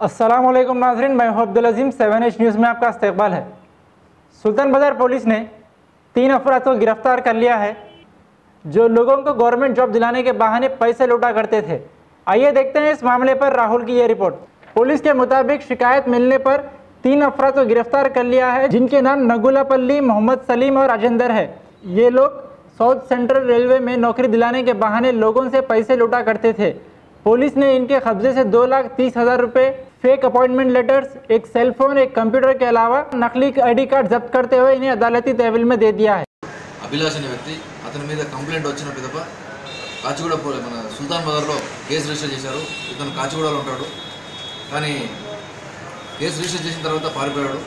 अस्सलाम वालेकुम नाज़रीन, मैं हूं अब्दुल अजीम। 7H न्यूज़ में आपका इस्तकबाल है। सुल्तान बाजार पुलिस ने 3 अफराद को गिरफ्तार कर लिया है जो लोगों को गवर्नमेंट जॉब दिलाने के बहाने पैसे लूटा करते थे। आइए देखते हैं इस मामले पर राहुल की ये रिपोर्ट। पुलिस के मुताबिक शिकायत मिलने पर 3 अफराद को गिरफ्तार कर लिया है जिनके नाम नगुलापल्ली, मोहम्मद सलीम और राजेंद्र है। ये लोग साउथ सेंट्रल रेलवे में नौकरी दिलाने के बहाने लोगों से पैसे लूटा करते थे। पुलिस ने इनके कब्जे से 2,30,000 रुपये, फेक अपॉइंटमेंट लेटर्स, एक सेलफोन, एक कंप्यूटर के अलावा नकली ID कार्ड जब्त करते हुए इन्हें अदालती तहवील में दे दिया है। అభిలాష్ అనే వ్యక్తి అతని మీద కంప్లైంట్ వచ్చిన పిదప కాచిగూడ మన సుల్తాన్ బజార్లో కేసు రిజిస్టర్ చేశారు. ఇతను కాచిగూడలో ఉంటాడు, కానీ కేసు రిజిస్టర్ చేసిన తర్వాత పారిపోయాడు.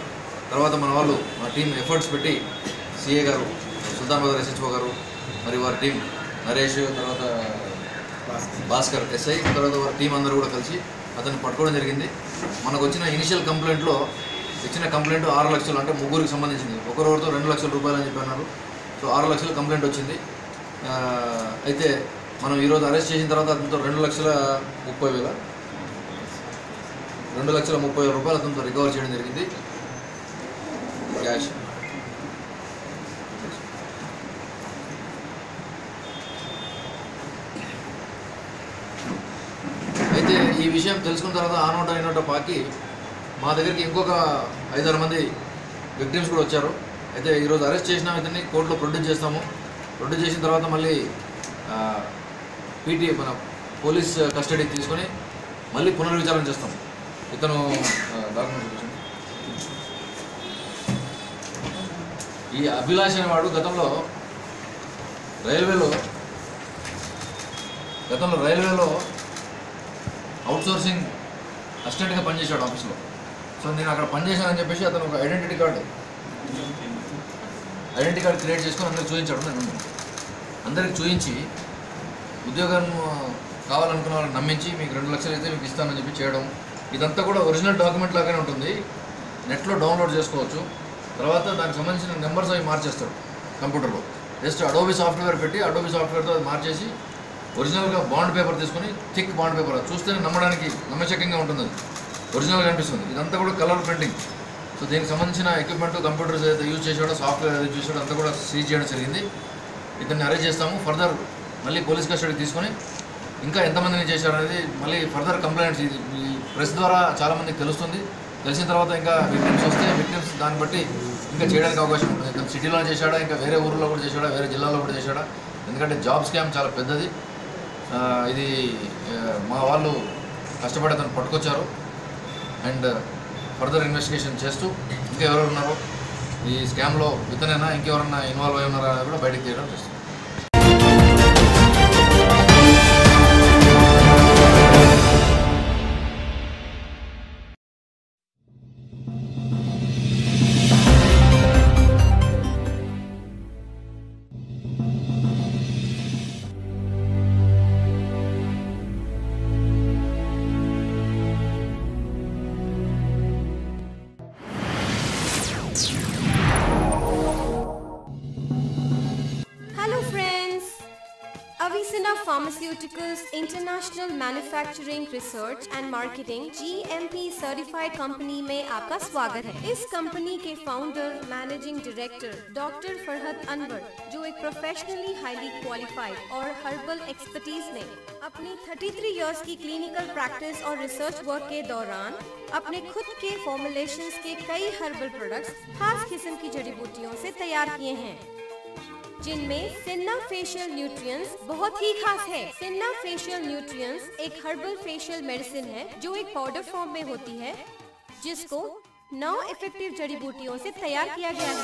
తర్వాత మన వాళ్ళు మా టీం ఎఫర్ట్స్ పెట్టి సిఏ గారు, సుల్తాన్ బజార్ SHO గారు, మరి వారి టీం నరేష్, తర్వాత భాస్కర్ SI, తర్వాత వారి టీం అందరూ కూడా కలిసి అతన్ని పట్టుకోవడం జరిగింది. మనకు వచ్చిన ఇనిషియల్ కంప్లైంట్లో ఇచ్చిన కంప్లైంట్ 6 లక్షలు, అంటే ముగ్గురికి సంబంధించింది. ఒకరితో 2 లక్షల రూపాయలు అని చెప్పి అన్నారు. సో 6 లక్షల కంప్లైంట్ వచ్చింది. అయితే మనం ఈరోజు అరెస్ట్ చేసిన తర్వాత అతనితో 2,30,000 రూపాయలు అతనితో రికవర్ చేయడం జరిగింది, క్యాష్. అయితే ఈ విషయం తెలుసుకున్న తర్వాత ఆ నోట ఈ నోట పాకి మా దగ్గరికి ఇంకొక 5-6 మంది విక్టిమ్స్ కూడా వచ్చారు. అయితే ఈరోజు అరెస్ట్ చేసిన ఇతన్ని కోర్టులో ప్రొడ్యూస్ చేస్తాము. ప్రొడ్యూస్ చేసిన తర్వాత మళ్ళీ మన పోలీస్ కస్టడీకి తీసుకొని మళ్ళీ పునర్విచారణ చేస్తాం. ఇతను డాక్యుమెంట్స్ ఈ అభిలాష్ అనేవాడు గతంలో రైల్వేలో అవుట్సోర్సింగ్ అసిస్టెంట్గా పనిచేశాడు ఆఫీస్లో. సో నేను అక్కడ పనిచేశానని చెప్పేసి అతను ఒక ఐడెంటిటీ కార్డు క్రియేట్ చేసుకొని అందరికి చూపించాడు. నేను అందరికి చూపించి ఉద్యోగం కావాలనుకున్న వాళ్ళని నమ్మించి మీకు 2 లక్షలు అయితే మీకు ఇస్తానని చెప్పి చేయడం. ఇదంతా కూడా ఒరిజినల్ డాక్యుమెంట్ లాగానే ఉంటుంది, నెట్లో డౌన్లోడ్ చేసుకోవచ్చు. తర్వాత దానికి సంబంధించిన నెంబర్స్ అవి మార్చేస్తాడు కంప్యూటర్లో. జస్ట్ అడోబీ సాఫ్ట్వేర్ పెట్టి అడోబీ సాఫ్ట్వేర్తో అది మార్చేసి ఒరిజినల్గా బాండ్ పేపర్ తీసుకొని, థిక్ బాండ్ పేపర్, అది చూస్తేనే నమ్మశక్యంగా ఉంటుంది, అది ఒరిజినల్గా అనిపిస్తుంది. ఇదంతా కూడా కలర్ ప్రింటింగ్. సో దీనికి సంబంధించిన ఎక్విప్మెంట్, కంప్యూటర్స్ ఏదైతే యూజ్ చేసాడో, సాఫ్ట్వేర్ ఏదైతే యూజ్ చేసాడో అంతా కూడా సీజ్ చేయడం జరిగింది. ఇతన్ని అరెస్ట్ చేస్తాము. ఫర్దర్ మళ్ళీ పోలీస్ కస్టడీ తీసుకొని ఇంకా ఎంతమందిని చేశారనేది మళ్ళీ ఫర్దర్ కంప్లైంట్స్ ఈ ప్రెస్ ద్వారా చాలామందికి తెలుస్తుంది. తెలిసిన తర్వాత ఇంకా విక్టిమ్స్ వస్తే విక్టిమ్స్ దాన్ని బట్టి ఇంకా చేయడానికి అవకాశం ఉంటుంది. ఇతను సిటీలో చేశాడా, ఇంకా వేరే ఊర్లో కూడా చేశాడా, వేరే జిల్లాలో కూడా చేశాడా, ఎందుకంటే జాబ్ స్కామ్ చాలా పెద్దది. ఇది మా వాళ్ళు కష్టపడి అతను పట్టుకొచ్చారు. అండ్ ఫర్దర్ ఇన్వెస్టిగేషన్ చేస్తూ ఇంకా ఎవరెవరు ఉన్నారో ఈ స్కామ్లో ఇతనైనా ఇంకెవరన్నా ఇన్వాల్వ్ అయి ఉన్నారా అనేది కూడా బయటకు తీయడం చేస్తుంది. Avicenna Pharmaceuticals International Manufacturing Research and Marketing GMP certified company में आपका स्वागत है। इस कंपनी के founder managing director doctor Farhat Anwar, जो एक प्रोफेशनली हाईली क्वालिफाइड और हर्बल एक्सपर्टीज ने अपनी 33 इयर्स की क्लिनिकल प्रैक्टिस और रिसर्च वर्क के दौरान अपने खुद के फॉर्मुलेशंस के कई हर्बल प्रोडक्ट्स खास किस्म की जड़ी बूटियों से तैयार किए हैं, जिनमें सिन्ना फेशियल न्यूट्रिएंट्स बहुत ही खास है। सिन्ना फेशियल न्यूट्रिएंट्स एक हर्बल फेशियल मेडिसिन है जो एक पाउडर फॉर्म में होती है, जिसको 9 इफेक्टिव जड़ी बूटियों से तैयार किया गया है।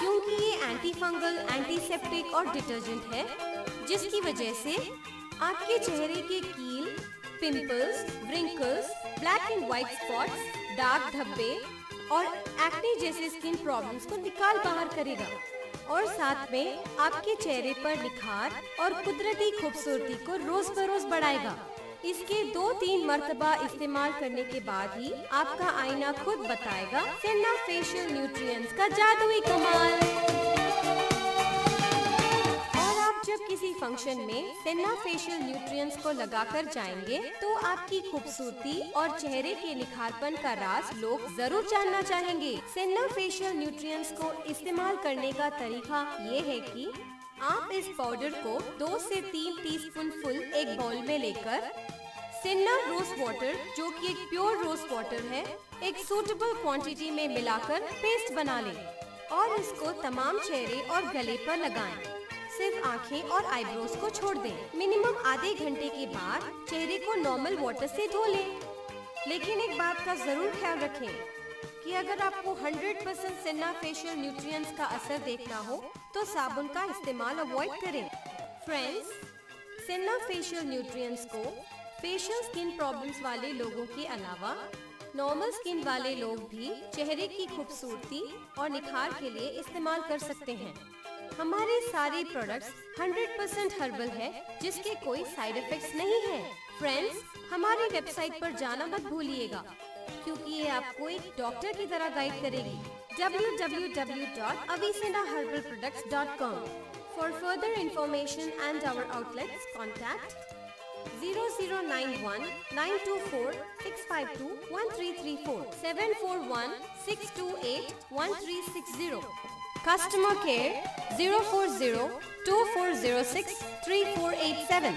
क्योंकि ये एंटी फंगल, एंटीसेप्टिक और डिटर्जेंट है, जिसकी वजह से आपके चेहरे के कील, pimples, wrinkles, black and white spots, dark धब्बे और एक्ने जैसे स्किन प्रॉब्लम्स को निकाल बाहर करेगा और साथ में आपके चेहरे पर निखार और कुदरती खूबसूरती को रोज बरोज बढ़ाएगा। इसके 2-3 मर्तबा इस्तेमाल करने के बाद ही आपका आईना खुद बताएगा सिन्ना फेशियल न्यूट्रिएंट्स का जादुई कमाल। और आप जब जब किसी फंक्शन में सेन्ना फेशियल न्यूट्रिएंट्स को लगाकर जाएंगे तो आपकी खूबसूरती और चेहरे के निखारपन का राज लोग जरूर जानना चाहेंगे। सेन्ना फेशियल न्यूट्रिएंट्स को इस्तेमाल करने का तरीका ये है कि आप इस पाउडर को 2 से 3 टीस्पून फुल एक बाउल में लेकर सेन्ना रोज वाटर, जो कि एक प्योर रोज वाटर है, एक सूटेबल क्वांटिटी में मिलाकर पेस्ट बना लें और इसको तमाम चेहरे और गले पर लगाएं। सिर्फ आंखें और आईब्रोज को छोड़ दें। मिनिमम आधे घंटे के बाद चेहरे को नॉर्मल वाटर से धो लें। लेकिन एक बात का जरूर ख्याल रखें कि अगर आपको 100% सेन्ना फेशियल न्यूट्रिएंट्स का असर देखना हो तो साबुन का इस्तेमाल अवॉइड करें। फ्रेंड्स, सेन्ना फेशियल न्यूट्रिएंट्स को फेशियल स्किन प्रॉब्लम्स वाले लोगों के अलावा नॉर्मल स्किन वाले लोग भी चेहरे की खूबसूरती और निखार के लिए इस्तेमाल कर सकते हैं। हमारे सारे प्रोडक्ट्स 100% हर्बल है, जिसके कोई साइड इफेक्ट्स नहीं है। फ्रेंड्स, हमारी वेबसाइट पर जाना मत भूलिएगा, क्योंकि ये आपको एक डॉक्टर की तरह गाइड करेगी। www.avicennaherbalproducts.com। For further information and our outlets, contact 0091 924 652 1334 741 628 1360. Customer care 040 2406 3487.